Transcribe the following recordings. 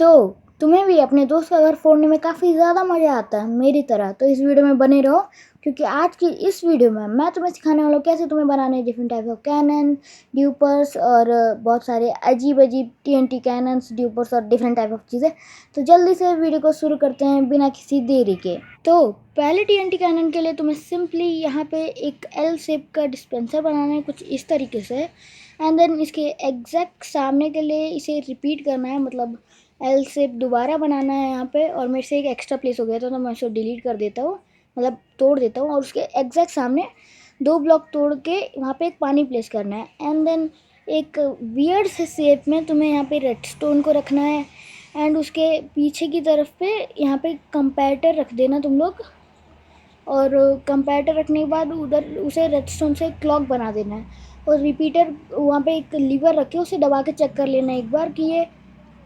तो तुम्हें भी अपने दोस्त का घर फोड़ने में काफ़ी ज़्यादा मज़ा आता है मेरी तरह, तो इस वीडियो में बने रहो क्योंकि आज की इस वीडियो में मैं तुम्हें सिखाने वाला हूँ कैसे तुम्हें बनाने डिफरेंट टाइप ऑफ कैनन, ड्यूपर्स और बहुत सारे अजीब अजीब टीएनटी कैनन्स, ड्यूपर्स और डिफरेंट टाइप ऑफ चीज़ें। तो जल्दी से वीडियो को शुरू करते हैं बिना किसी देरी के। तो पहले टीएनटी कैनन के लिए तुम्हें सिंपली यहाँ पे एक एल शेप का डिस्पेंसर बनाना है कुछ इस तरीके से, एंड देन इसके एग्जैक्ट सामने के लिए इसे रिपीट करना है, मतलब एल शेप दोबारा बनाना है यहाँ पे। और मेरे से एक एक्स्ट्रा प्लेस हो गया था तो मैं उसको डिलीट कर देता हूँ, मतलब तोड़ देता हूँ, और उसके एग्जैक्ट सामने 2 ब्लॉक तोड़ के वहाँ पे एक पानी प्लेस करना है। एंड देन एक वियर्ड से शेप में तुम्हें यहाँ पे रेडस्टोन को रखना है, एंड उसके पीछे की तरफ पे यहाँ पे कंपैरेटर रख देना तुम लोग, और कंपैरेटर रखने के बाद उधर उसे रेडस्टोन से क्लॉक बना देना है। और रिपीटर वहाँ पे एक लीवर रखे उसे दबा के चेक कर लेना एक बार कि ये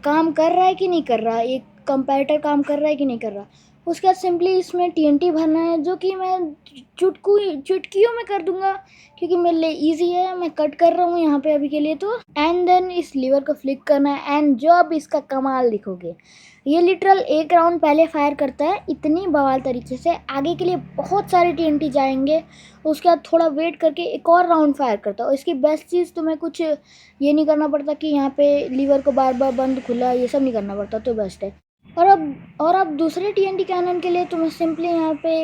काम कर रहा है कि नहीं कर रहा, एक कंपैरेटर काम कर रहा है कि नहीं कर रहा। उसके बाद सिंपली इसमें टीएनटी भरना है, जो कि मैं चुटकियों में कर दूंगा क्योंकि मेरे लिए इजी है, मैं कट कर रहा हूँ यहाँ पे अभी के लिए। तो एंड देन इस लीवर को फ्लिक करना है, एंड जो अब इसका कमाल दिखोगे, ये लिटरल एक राउंड पहले फायर करता है इतनी बवाल तरीके से, आगे के लिए बहुत सारे टीएनटी जाएंगे। उसके बाद थोड़ा वेट करके एक और राउंड फायर करता है। और इसकी बेस्ट चीज़ तुम्हें कुछ ये नहीं करना पड़ता कि यहाँ पे लीवर को बार बार बंद खुला ये सब नहीं करना पड़ता, तो बेस्ट है। और अब दूसरे टीएनटी कैनन के लिए तुम्हें सिंपली यहाँ पे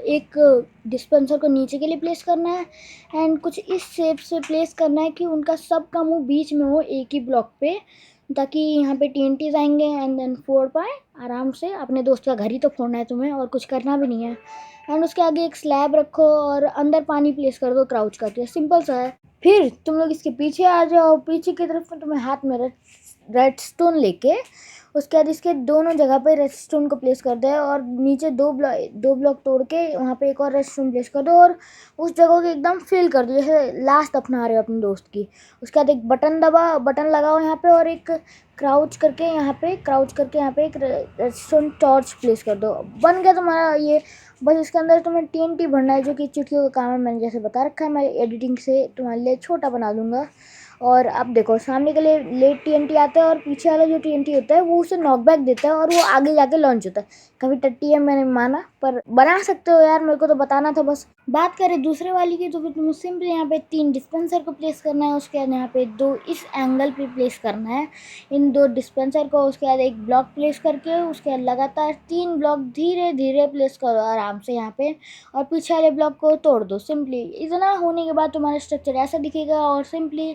एक डिस्पेंसर को नीचे के लिए प्लेस करना है, एंड कुछ इस शेप से प्लेस करना है कि उनका सब का मुंह बीच में हो एक ही ब्लॉक पे, ताकि यहाँ पे टीएनटीज आएंगे एंड देन फोड़ पाए आराम से। अपने दोस्त का घर ही तो फोड़ना है तुम्हें, और कुछ करना भी नहीं है। एंड उसके आगे एक स्लैब रखो और अंदर पानी प्लेस कर दो क्राउच करके, सिंपल सा है। फिर तुम लोग इसके पीछे आ जाओ, पीछे की तरफ में तुम्हें हाथ में रेडस्टोन लेके उसके बाद इसके दोनों जगह पे रेडस्टोन को प्लेस कर दे, और नीचे दो ब्लॉक तोड़ के वहाँ पे एक और रेडस्टोन प्लेस कर दो, और उस जगह को एकदम फिल कर दो जैसे लास्ट अपना रहे हो अपने दोस्त की। उसके बाद एक बटन लगाओ यहाँ पे, और एक क्राउच करके यहाँ पे एक रेडस्टोन टॉर्च प्लेस कर दो। बन गया तुम्हारा ये। बस इसके अंदर तुम्हें टीएनटी भरना है, जो कि चुटकियों का काम है, मैंने जैसे बता रखा है। मैं एडिटिंग से तुम्हारे लिए छोटा बना दूंगा। और अब देखो सामने के लिए लेट टीएनटी आता है, और पीछे वाला जो टीएनटी होता है वो उसे नॉकबैक देता है, और वो आगे जाके लॉन्च होता है। काफ़ी टट्टी है, मैंने माना, पर बना सकते हो यार, मेरे को तो बताना था बस। बात करें दूसरे वाली की, तो फिर तुम्हें सिंपली यहाँ पे 3 डिस्पेंसर को प्लेस करना है। उसके बाद यहाँ पे 2 इस एंगल पे प्लेस करना है इन 2 डिस्पेंसर को। उसके बाद एक ब्लॉक प्लेस करके उसके बाद लगातार 3 ब्लॉक धीरे धीरे प्लेस करो आराम से यहाँ पे, और पीछे वाले ब्लॉक को तोड़ दो। सिंपली इतना होने के बाद तुम्हारा स्ट्रक्चर ऐसा दिखेगा। और सिंपली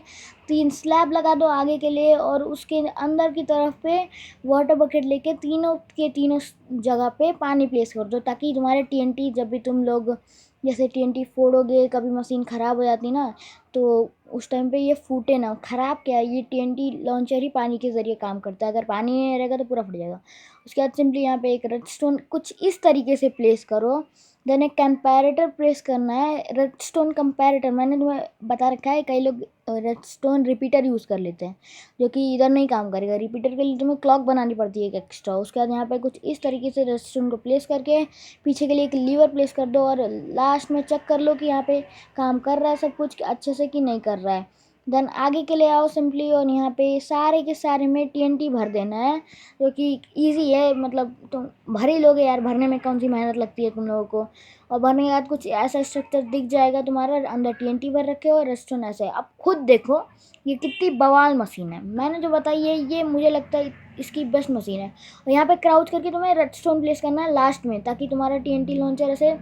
3 स्लैब लगा दो आगे के लिए, और उसके अंदर की तरफ पे वाटर बकेट लेके तीनों के तीनों जगह पे पानी प्लेस कर दो, ताकि तुम्हारे टीएनटी जब भी तुम लोग जैसे टीएनटी फोड़ोगे, कभी मशीन ख़राब हो जाती ना, तो उस टाइम पे ये फूटे ना। ख़राब क्या है, ये टीएनटी लॉन्चर ही पानी के ज़रिए काम करता है, अगर पानी नहीं रहेगा तो पूरा फट जाएगा। उसके बाद सिंपली यहाँ पे एक रेडस्टोन कुछ इस तरीके से प्लेस करो। देन एक कंपैरेटर प्लेस करना है, रेडस्टोन कंपैरेटर। मैंने तुम्हें बता रखा है, कई लोग रेडस्टोन रिपीटर यूज़ कर लेते हैं, जो कि इधर नहीं काम करेगा। रिपीटर के लिए तुम्हें क्लॉक बनानी पड़ती है एक एक्स्ट्रा। उसके बाद यहाँ पे कुछ इस तरीके से रेडस्टोन को प्लेस करके पीछे के लिए एक लीवर प्लेस कर दो, और लास्ट में चेक कर लो कि यहाँ पे काम कर रहा है सब कुछ अच्छे से कि नहीं कर रहा है। देन आगे के लिए आओ सिंपली, और यहाँ पे सारे के सारे में टीएनटी भर देना है, जो कि ईजी है, मतलब तुम भर ही लोगे यार, भरने में कौन सी मेहनत लगती है तुम लोगों को। और भरने के बाद कुछ ऐसा स्ट्रक्चर दिख जाएगा तुम्हारा, अंदर टीएनटी भर रखे हो, रेस्टोरेंट ऐसे। अब खुद देखो ये कितनी बवाल मशीन है, मैंने जो बताई है ये मुझे लगता है इसकी बेस्ट मशीन है। और यहाँ पे क्राउच करके तुम्हें रेडस्टोन प्लेस करना है लास्ट में, ताकि तुम्हारा टीएनटी लॉन्चर ऐसे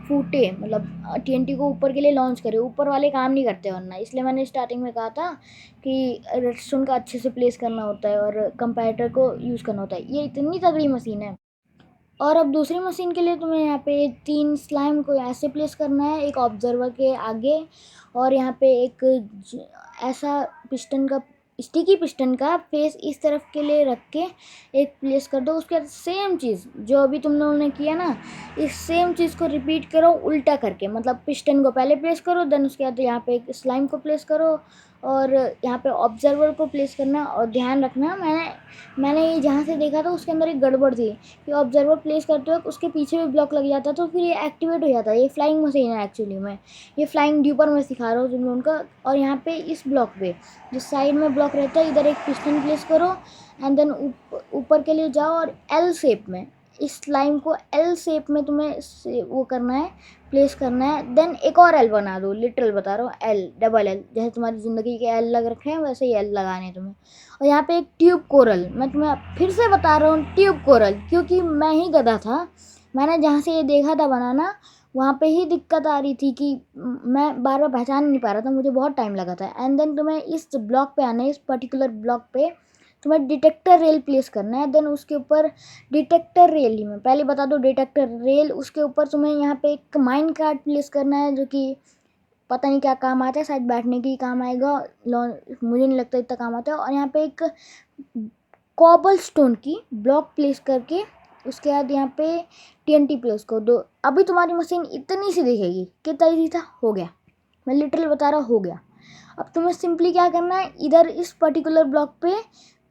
फूटे, मतलब टीएनटी को ऊपर के लिए लॉन्च करे। ऊपर वाले काम नहीं करते वरना, इसलिए मैंने स्टार्टिंग में कहा था कि रेडस्टोन का अच्छे से प्लेस करना होता है और कंपैरेटर को यूज़ करना होता है। ये इतनी तगड़ी मशीन है। और अब दूसरी मशीन के लिए तुम्हें यहाँ पे 3 स्लाइम को ऐसे प्लेस करना है, एक ऑब्जर्वर के आगे, और यहाँ पे एक ऐसा पिस्टन का स्टिकी पिस्टन का फेस इस तरफ के लिए रख के एक प्लेस कर दो। उसके बाद सेम चीज़ जो अभी तुम लोगों ने किया ना, इस सेम चीज़ को रिपीट करो उल्टा करके, मतलब पिस्टन को पहले प्लेस करो, देन उसके बाद यहाँ पे एक स्लाइम को प्लेस करो, और यहाँ पे ऑब्जर्वर को प्लेस करना। और ध्यान रखना, मैंने ये जहाँ से देखा था उसके अंदर एक गड़बड़ थी कि ऑब्जर्वर प्लेस करते वक्त उसके पीछे भी ब्लॉक लग जाता, तो फिर ये एक्टिवेट हो जाता है। ये फ्लाइंग मशीन है एक्चुअली में, ये फ्लाइंग ड्यूपर मैं सिखा रहा हूँ तुम लोगों का। और यहाँ पे इस ब्लॉक पे जो साइड में ब्लॉक रहता है, इधर एक पिस्टन प्लेस करो, एंड देन ऊपर के लिए जाओ और एल शेप में इस लाइन को एल शेप में तुम्हें वो करना है, प्लेस करना है। देन एक और एल बना दो, लिटरल बता रहा हूँ, एल डबल एल, जैसे तुम्हारी ज़िंदगी के एल लग रखे हैं वैसे ही एल लगाने हैं तुम्हें। और यहाँ पे एक ट्यूब कोरल, मैं तुम्हें फिर से बता रहा हूँ ट्यूब कोरल, क्योंकि मैं ही गधा था, मैंने जहाँ से ये देखा था बनाना वहाँ पे ही दिक्कत आ रही थी कि मैं बार बार पहचान नहीं पा रहा था, मुझे बहुत टाइम लगा था। एंड देन तुम्हें इस ब्लॉक पे आना है, इस पर्टिकुलर ब्लॉक पे तुम्हें डिटेक्टर रेल प्लेस करना है। देन उसके ऊपर डिटेक्टर रेल ही मैं पहले बता दो, डिटेक्टर रेल, उसके ऊपर तुम्हें यहाँ पे एक माइन कार्ड प्लेस करना है, जो कि पता नहीं क्या काम आता है, शायद बैठने की काम आएगा, मुझे नहीं लगता इतना काम आता है। और यहाँ पे एक कॉबल स्टोन की ब्लॉक प्लेस करके उसके बाद यहाँ पे TNT प्लेस कर दो। अभी तुम्हारी मशीन इतनी सी दिखेगी, कितना ईजी था, हो गया, मैं लिटरली बता रहा, हो गया। अब तुम्हें सिंपली क्या करना है, इधर इस पर्टिकुलर ब्लॉक पे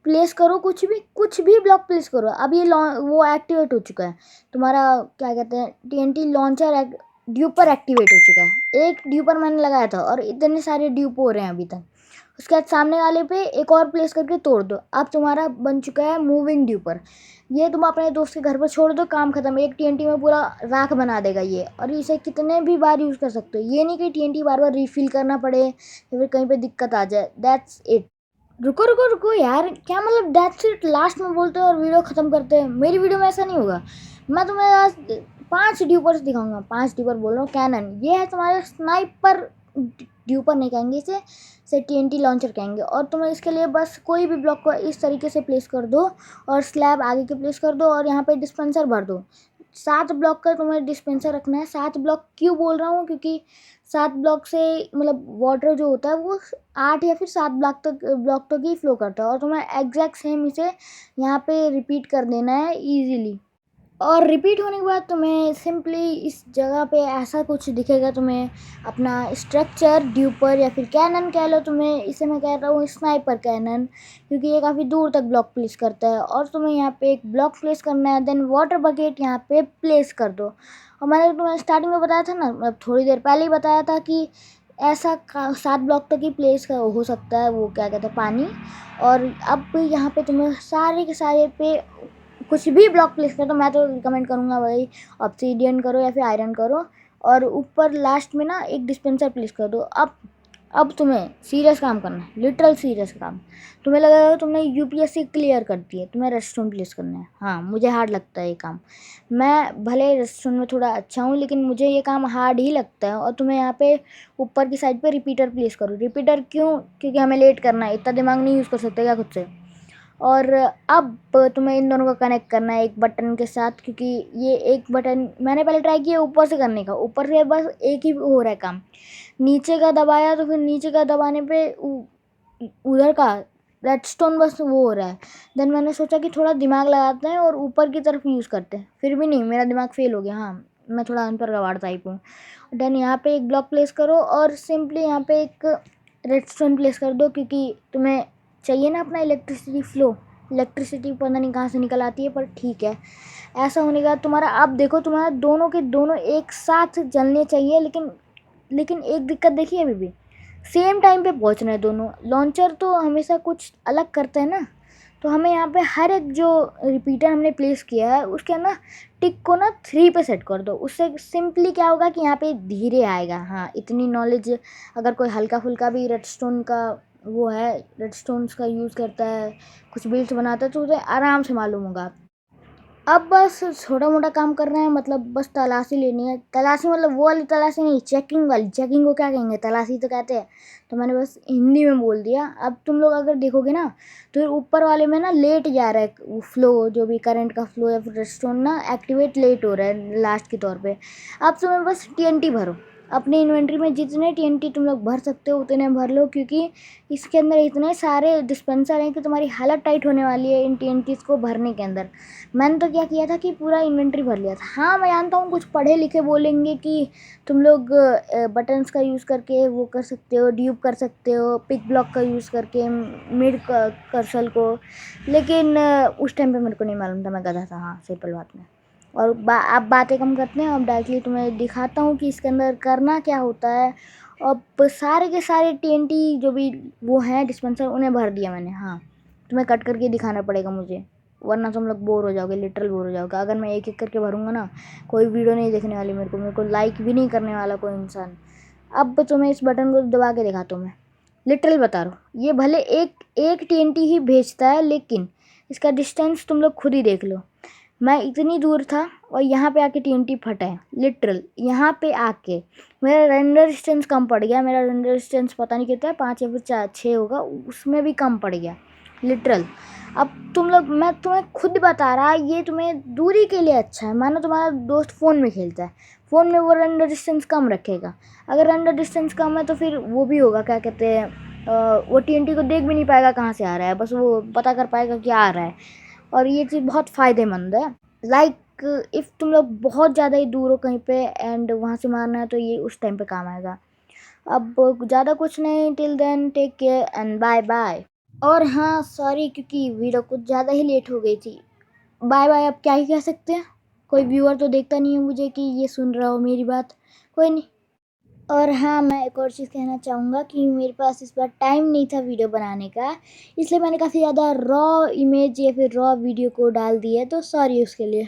प्लेस करो, कुछ भी ब्लॉक प्लेस करो। अब ये वो एक्टिवेट हो चुका है, तुम्हारा क्या कहते हैं TNT लॉन्चर ड्यूपर एक्टिवेट हो चुका है। एक ड्यूपर मैंने लगाया था और इतने सारे ड्यूप हो रहे हैं अभी तक। उसके बाद सामने वाले पे एक और प्लेस करके तोड़ दो, अब तुम्हारा बन चुका है मूविंग ड्यूपर। ये तुम अपने दोस्त के घर पर छोड़ दो, काम खत्म, एक TNT में पूरा राख बना देगा ये। और इसे कितने भी बार यूज़ कर सकते हो, ये नहीं कि TNT बार बार रिफिल करना पड़े या फिर कहीं पे दिक्कत आ जाए। That's it. रुको रुको रुको यार, क्या मतलब दैट्स इट लास्ट में बोलते हो और वीडियो ख़त्म करते हैं? मेरी वीडियो में ऐसा नहीं होगा। मैं तुम्हें आज 5 ड्यूपर्स दिखाऊंगा, 5 ड्यूपर बोल रहा हूँ, कैनन। ये है तुम्हारे स्नाइपर ड्यूपर नहीं कहेंगे इसे TNT लॉन्चर कहेंगे। और तुम्हें इसके लिए बस कोई भी ब्लॉक को इस तरीके से प्लेस कर दो और स्लैब आगे के प्लेस कर दो और यहाँ पे डिस्पेंसर भर दो। 7 ब्लॉक का तुम्हें डिस्पेंसर रखना है। 7 ब्लॉक क्यों बोल रहा हूँ, क्योंकि 7 ब्लॉक से मतलब वाटर जो होता है वो 8 या फिर 7 ब्लॉक तक ही फ्लो करता है। और तुम्हें एग्जैक्ट सेम इसे यहाँ पे रिपीट कर देना है ईजीली। और रिपीट होने के बाद तुम्हें सिंपली इस जगह पे ऐसा कुछ दिखेगा, तुम्हें अपना स्ट्रक्चर ड्यूपर या फिर कैनन कह लो, तुम्हें इसे मैं कह रहा हूँ स्नाइपर कैनन, क्योंकि ये काफ़ी दूर तक ब्लॉक प्लेस करता है। और तुम्हें यहाँ पे एक ब्लॉक प्लेस करना है, देन वाटर बकेट यहाँ पे प्लेस कर दो। और मैंने तुम्हें स्टार्टिंग में बताया था ना, मतलब थोड़ी देर पहले ही बताया था कि ऐसा 7 ब्लॉक तक ही प्लेस हो सकता है वो क्या कहते हैं पानी। और अब यहाँ पे तुम्हें सारे के सारे पे कुछ भी ब्लॉक प्लेस कर दो। मैं तो रिकमेंड करूँगा भाई ऑब्सीडियन करो या फिर आयरन करो। और ऊपर लास्ट में ना एक डिस्पेंसर प्लेस कर दो। अब तुम्हें सीरियस काम करना है, लिटरल सीरियस काम। तुम्हें लगेगा तुमने UPSC क्लियर कर दी है, तुम्हें रेस्टोरेंट प्लेस करना है। हाँ, मुझे हार्ड लगता है ये काम, मैं भले रेस्टोरेंट में थोड़ा अच्छा हूँ लेकिन मुझे ये काम हार्ड ही लगता है। और तुम्हें यहाँ पे ऊपर की साइड पे रिपीटर प्लेस करो। रिपीटर क्यों, क्योंकि हमें लेट करना है, इतना दिमाग नहीं यूज़ कर सकते क्या खुद से। और अब तुम्हें इन दोनों को कनेक्ट करना है एक बटन के साथ, क्योंकि ये एक बटन मैंने पहले ट्राई किया ऊपर से करने का, ऊपर से बस एक ही हो रहा है काम। नीचे का दबाया तो फिर नीचे का दबाने पे उधर का रेडस्टोन बस वो हो रहा है। देन मैंने सोचा कि थोड़ा दिमाग लगाते हैं और ऊपर की तरफ यूज़ करते हैं, फिर भी नहीं, मेरा दिमाग फेल हो गया। हाँ, मैं थोड़ा अनपढ़ गवार टाइप हूँ। देन यहाँ पे एक ब्लॉक प्लेस करो और सिंपली यहाँ पे एक रेडस्टोन प्लेस कर दो, क्योंकि तुम्हें चाहिए ना अपना इलेक्ट्रिसिटी फ्लो। इलेक्ट्रिसिटी पता नहीं कहाँ से निकल आती है, पर ठीक है। ऐसा होने के बाद तुम्हारा, अब देखो तुम्हारा दोनों के दोनों एक साथ जलने चाहिए, लेकिन एक दिक्कत देखिए, अभी भी सेम टाइम पे पहुंचना है दोनों। लॉन्चर तो हमेशा कुछ अलग करता है ना, तो हमें यहाँ पे हर एक जो रिपीटर हमने प्लेस किया है उसके ना टिक को ना 3 पे सेट कर दो। उससे सिंपली क्या होगा कि यहाँ पे धीरे आएगा। हाँ, इतनी नॉलेज अगर कोई हल्का फुल्का भी रेडस्टोन का वो है, रेडस्टोन्स का यूज़ करता है, कुछ बिल्ड्स बनाता है, तो उसे आराम से मालूम होगा। अब बस छोटा मोटा काम करना है, मतलब बस तलाशी लेनी है। तलाशी मतलब वो वाली तलाशी नहीं, चेकिंग वाली। चेकिंग को क्या कहेंगे, तलाशी तो कहते हैं, तो मैंने बस हिंदी में बोल दिया। अब तुम लोग अगर देखोगे ना तो ऊपर वाले में ना लेट जा रहा है फ्लो, जो भी करंट का फ्लो या फिर रेडस्टोन ना एक्टिवेट लेट हो रहा है लास्ट के तौर पे। अब तुम्हें बस TNT भरो, अपनी इन्वेंट्री में जितने TNT तुम लोग भर सकते हो उतने भर लो, क्योंकि इसके अंदर इतने सारे डिस्पेंसर हैं कि तुम्हारी हालत टाइट होने वाली है इन TNTs को भरने के अंदर। मैंने तो क्या किया था कि पूरा इन्वेंट्री भर लिया था। हाँ, मैं जानता हूँ कुछ पढ़े लिखे बोलेंगे कि तुम लोग बटन्स का यूज़ करके वो कर सकते हो, ड्यूप कर सकते हो, पिक ब्लॉक का यूज़ करके मिड कर्सल को, लेकिन उस टाइम पे मेरे को नहीं मालूम था, मैं गधा था। हाँ, सिंपल बात में। और अब बातें कम करते हैं, अब डायरेक्टली तुम्हें दिखाता हूँ कि इसके अंदर करना क्या होता है। अब सारे के सारे TNT जो भी वो हैं डिस्पेंसर, उन्हें भर दिया मैंने। हाँ, तुम्हें कट करके दिखाना पड़ेगा मुझे, वरना तुम लोग बोर हो जाओगे, लिटरल बोर हो जाओगे। अगर मैं एक एक करके भरूंगा ना, कोई वीडियो नहीं देखने वाली मेरे को लाइक भी नहीं करने वाला कोई इंसान। अब तुम्हें इस बटन को दबा के दिखाता हूँ मैं, लिटरल बता रहा हूँ। ये भले एक TNT ही भेजता है, लेकिन इसका डिस्टेंस तुम लोग खुद ही देख लो। मैं इतनी दूर था और यहाँ पे आके TNT फटा है, लिटरल यहाँ पे आके मेरा रेंडर डिस्टेंस कम पड़ गया। मेरा रेंडर डिस्टेंस पता नहीं कितना है, 5 या फिर 6 होगा, उसमें भी कम पड़ गया लिटरल। अब तुम लोग, मैं तुम्हें खुद बता रहा, ये तुम्हें दूरी के लिए अच्छा है। मानो तुम्हारा दोस्त फ़ोन में खेलता है, फ़ोन में वो रेंडर डिस्टेंस कम रखेगा। अगर रेंडर डिस्टेंस कम है तो फिर वो भी होगा, क्या कहते हैं, वो TNT को देख भी नहीं पाएगा कहाँ से आ रहा है, बस वो पता कर पाएगा कि आ रहा है। और ये चीज़ बहुत फ़ायदेमंद है। लाइक इफ़ तुम लोग बहुत ज़्यादा ही दूर हो कहीं पे एंड वहाँ से मारना है, तो ये उस टाइम पे काम आएगा। अब ज़्यादा कुछ नहीं, till then take care and bye bye. और हाँ, सॉरी क्योंकि वीडियो कुछ ज़्यादा ही लेट हो गई थी। बाय बाय, अब क्या ही कह सकते हैं, कोई व्यूअर तो देखता नहीं है मुझे कि ये सुन रहा हो मेरी बात, कोई नहीं। और हाँ, मैं एक और चीज़ कहना चाहूँगा कि मेरे पास इस बार टाइम नहीं था वीडियो बनाने का, इसलिए मैंने काफ़ी ज़्यादा रॉ इमेज या फिर रॉ वीडियो को डाल दिया है, तो सॉरी उसके लिए।